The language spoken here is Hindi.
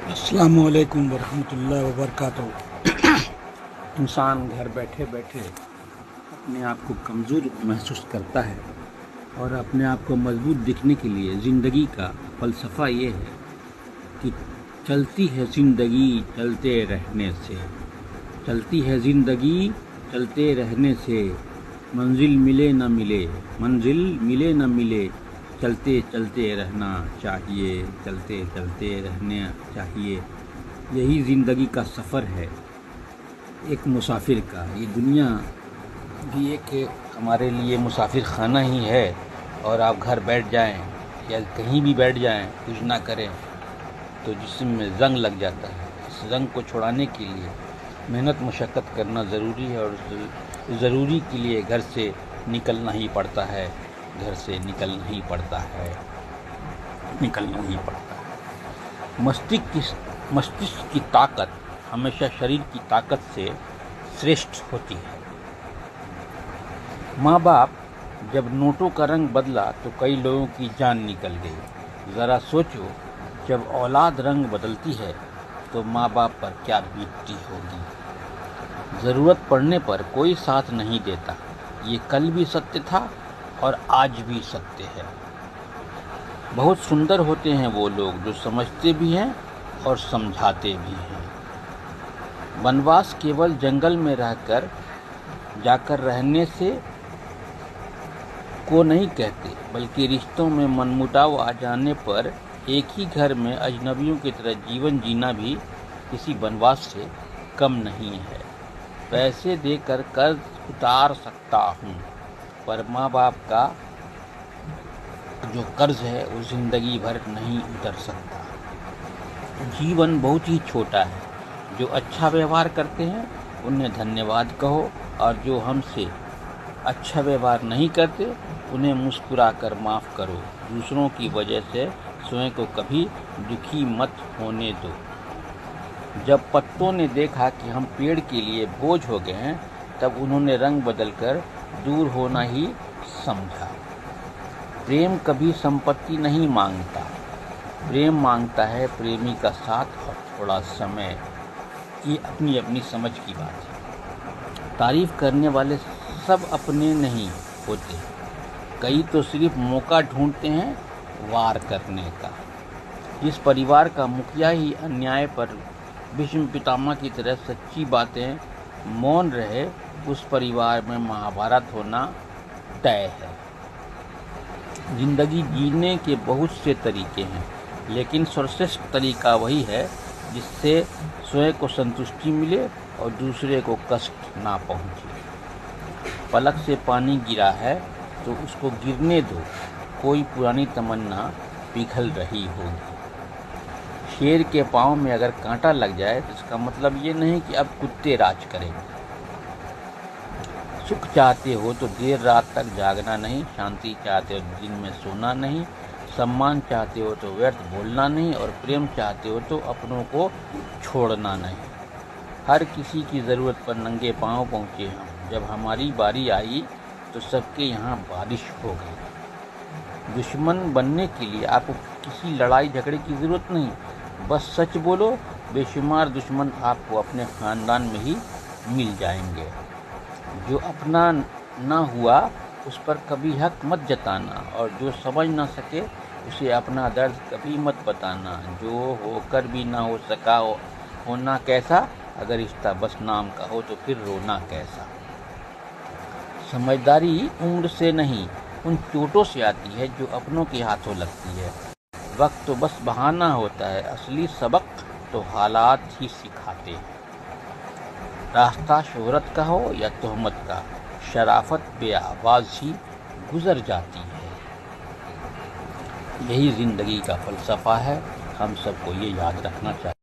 अस्सलामुअलैकुम वरहमतुल्लाहि वबरकातुहू। इंसान घर बैठे बैठे अपने आप को कमज़ोर महसूस करता है और अपने आप को मजबूत दिखने के लिए ज़िंदगी का फ़लसफ़ा ये है कि चलती है ज़िंदगी चलते रहने से, चलती है ज़िंदगी चलते रहने से, मंजिल मिले न मिले, मंजिल मिले न मिले, चलते चलते रहना चाहिए, चलते चलते रहना चाहिए। यही ज़िंदगी का सफ़र है एक मुसाफिर का। ये दुनिया भी एक हमारे लिए मुसाफिर खाना ही है, और आप घर बैठ जाएं या कहीं भी बैठ जाएं, कुछ ना करें तो जिस्म में ज़ंग लग जाता है। इस ज़ंग को छुड़ाने के लिए मेहनत मशक्क़त करना ज़रूरी है, और ज़रूरी के लिए घर से निकलना ही पड़ता है, घर से निकलना ही पड़ता है, निकलना ही पड़ता है। मस्तिष्क की ताकत हमेशा शरीर की ताकत से श्रेष्ठ होती है। माँ बाप जब नोटों का रंग बदला तो कई लोगों की जान निकल गई। ज़रा सोचो, जब औलाद रंग बदलती है तो माँ बाप पर क्या बीतती होगी। ज़रूरत पड़ने पर कोई साथ नहीं देता। ये कल भी सत्य था और आज भी सत्य है। बहुत सुंदर होते हैं वो लोग जो समझते भी हैं और समझाते भी हैं। वनवास केवल जंगल में रहकर जाकर रहने से को नहीं कहते, बल्कि रिश्तों में मनमुटाव आ जाने पर एक ही घर में अजनबियों की तरह जीवन जीना भी किसी वनवास से कम नहीं है। पैसे देकर कर्ज उतार सकता हूँ, पर माँ बाप का जो कर्ज है वो ज़िंदगी भर नहीं उतर सकता। जीवन बहुत ही छोटा है। जो अच्छा व्यवहार करते हैं उन्हें धन्यवाद कहो, और जो हमसे अच्छा व्यवहार नहीं करते उन्हें मुस्कुराकर माफ़ करो। दूसरों की वजह से स्वयं को कभी दुखी मत होने दो। जब पत्तों ने देखा कि हम पेड़ के लिए बोझ हो गए हैं, तब उन्होंने रंग बदलकर दूर होना ही समझा। प्रेम कभी संपत्ति नहीं मांगता, प्रेम मांगता है प्रेमी का साथ और थोड़ा समय। ये अपनी अपनी समझ की बात है। तारीफ करने वाले सब अपने नहीं होते, कई तो सिर्फ मौका ढूंढते हैं वार करने का। जिस परिवार का मुखिया ही अन्याय पर भीष्म पितामह की तरह सच्ची बातें मौन रहे, उस परिवार में महाभारत होना तय है। जिंदगी जीने के बहुत से तरीके हैं, लेकिन सर्वश्रेष्ठ तरीका वही है जिससे स्वयं को संतुष्टि मिले और दूसरे को कष्ट ना पहुंचे। पलक से पानी गिरा है तो उसको गिरने दो, कोई पुरानी तमन्ना पिघल रही होगी। शेर के पाँव में अगर कांटा लग जाए तो इसका मतलब ये नहीं कि अब कुत्ते राज करेंगे। सुख चाहते हो तो देर रात तक जागना नहीं, शांति चाहते हो तो दिन में सोना नहीं, सम्मान चाहते हो तो व्यर्थ बोलना नहीं, और प्रेम चाहते हो तो अपनों को छोड़ना नहीं। हर किसी की ज़रूरत पर नंगे पाँव पहुँचे हम। जब हमारी बारी आई तो सबके यहाँ बारिश हो गई। दुश्मन बनने के लिए आपको किसी लड़ाई झगड़े की ज़रूरत नहीं, बस सच बोलो। बेशुमार दुश्मन आपको अपने ख़ानदान में ही मिल जाएंगे। जो अपना ना हुआ उस पर कभी हक मत जताना, और जो समझ ना सके उसे अपना दर्द कभी मत बताना। जो होकर भी ना हो सका होना कैसा, अगर रिश्ता बस नाम का हो तो फिर रोना कैसा। समझदारी उम्र से नहीं, उन चोटों से आती है जो अपनों के हाथों लगती है। वक्त तो बस बहाना होता है, असली सबक तो हालात ही सिखाते हैं। रास्ता शोहरत का हो या तोहमत का, शराफत बे आवाज़ ही गुजर जाती है। यही ज़िंदगी का फ़लसफ़ा है, हम सबको ये याद रखना चाहिए।